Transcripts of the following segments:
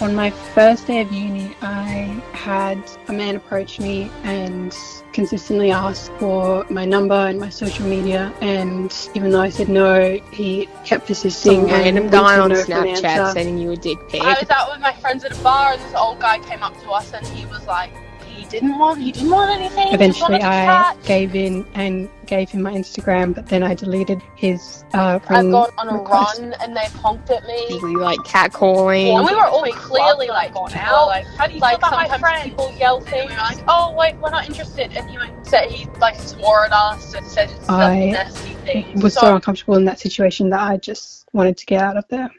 On my first day of uni, I had a man approach me and consistently ask for my number and my social media, and even though I said no, he kept persisting. Some random guy on no for an Snapchat answer. sending you a dick pic. I was out with my friends at a bar and this old guy came up to us and he was like, he didn't want anything. Eventually I gave in and gave him my Instagram, but then I deleted his I've friend gone on a request. run and they've honked at me. Usually like catcalling. And we were all clearly like gone out. Like, how do you feel about my friend? People yell things. Like, oh wait, we're not interested. And he like swore at us and said some nasty things. Was so uncomfortable in that situation that I just wanted to get out of there.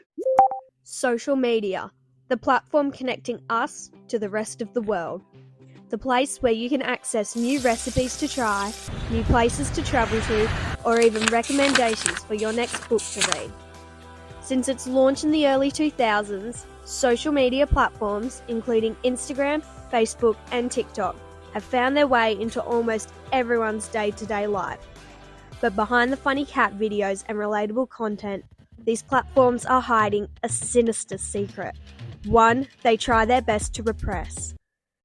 Social media, the platform connecting us to the rest of the world. The place where you can access new recipes to try, new places to travel to, or even recommendations for your next book to read. Since its launch in the early 2000s, social media platforms, including Instagram, Facebook, and TikTok, have found their way into almost everyone's day-to-day life. But behind the funny cat videos and relatable content, these platforms are hiding a sinister secret, one they try their best to repress.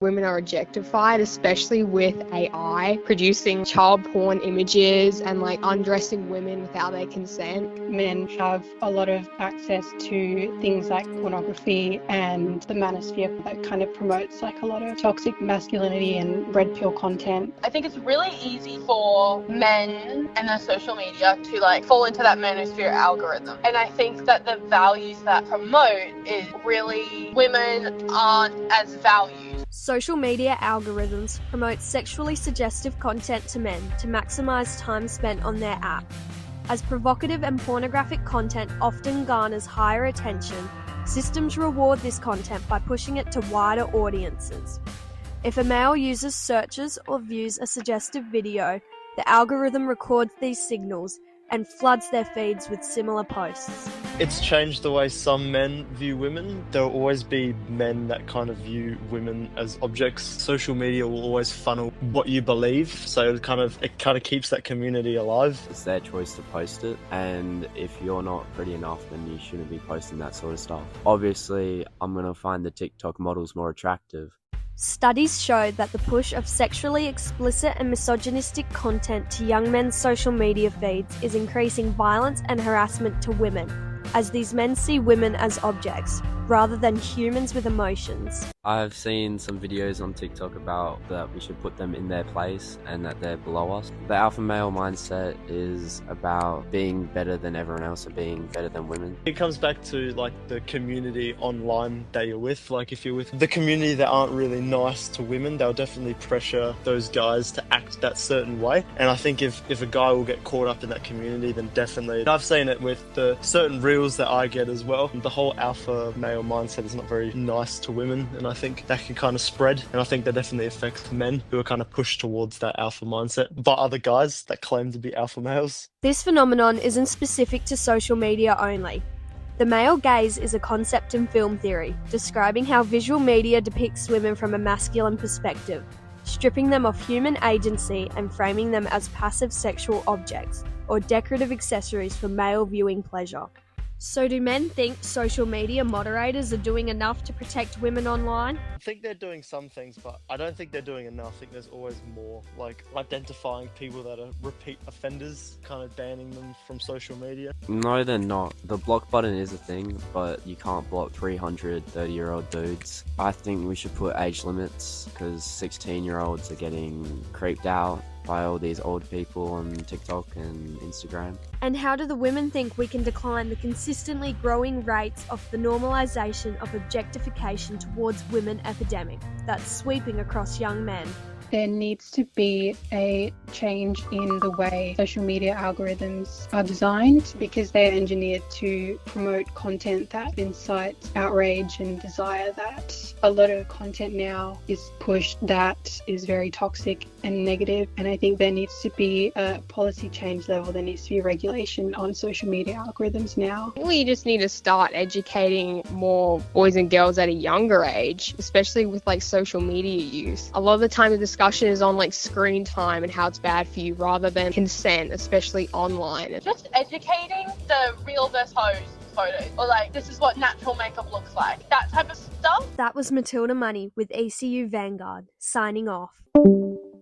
Women are objectified, especially with AI producing child porn images and like undressing women without their consent. Men have a lot of access to things like pornography and the manosphere that kind of promotes like a lot of toxic masculinity and red pill content. I think it's really easy for men and their social media to like fall into that manosphere algorithm. And I think that the values that promote is really women aren't as valued. Social media algorithms promote sexually suggestive content to men to maximize time spent on their app. As provocative and pornographic content often garners higher attention, systems reward this content by pushing it to wider audiences. If a male user searches or views a suggestive video, the algorithm records these signals and floods their feeds with similar posts. It's changed the way some men view women. There will always be men that kind of view women as objects. Social media will always funnel what you believe, so it kind of keeps that community alive. It's their choice to post it, and if you're not pretty enough, then you shouldn't be posting that sort of stuff. Obviously, I'm going to find the TikTok models more attractive. Studies show that the push of sexually explicit and misogynistic content to young men's social media feeds is increasing violence and harassment to women, as these men see women as objects, rather than humans with emotions. I've seen some videos on TikTok about that we should put them in their place and that they're below us. The alpha male mindset is about being better than everyone else or being better than women. It comes back to like the community online that you're with. Like if you're with the community that aren't really nice to women, they'll definitely pressure those guys to act that certain way. And I think if a guy will get caught up in that community, then definitely. And I've seen it with the certain reels that I get as well. The whole alpha male mindset is not very nice to women, and I think that can kind of spread, and I think that definitely affects men who are kind of pushed towards that alpha mindset by other guys that claim to be alpha males. This phenomenon isn't specific to social media only. The male gaze is a concept in film theory, describing how visual media depicts women from a masculine perspective, stripping them of human agency and framing them as passive sexual objects or decorative accessories for male viewing pleasure. So do men think social media moderators are doing enough to protect women online? I think they're doing some things, but I don't think they're doing enough. I think there's always more, like identifying people that are repeat offenders, kind of banning them from social media. No, they're not. The block button is a thing, but you can't block 300 30-year-old dudes. I think we should put age limits because 16-year-olds are getting creeped out by all these old people on TikTok and Instagram. And how do the women think we can decline the consistently growing rates of the normalisation of objectification towards women epidemic that's sweeping across young men? There needs to be a change in the way social media algorithms are designed, because they're engineered to promote content that incites outrage and desire. That a lot of content now is pushed that is very toxic and negative, and I think there needs to be a policy change level. There needs to be regulation on social media algorithms now. We just need to start educating more boys and girls at a younger age, especially with like social media use. A lot of the time the discussion is on like screen time and how it's bad for you rather than consent, especially online. Just educating the real versus hoes photos, or like this is what natural makeup looks like. That type of stuff. That was Matilda Money with ECU Vanguard, signing off.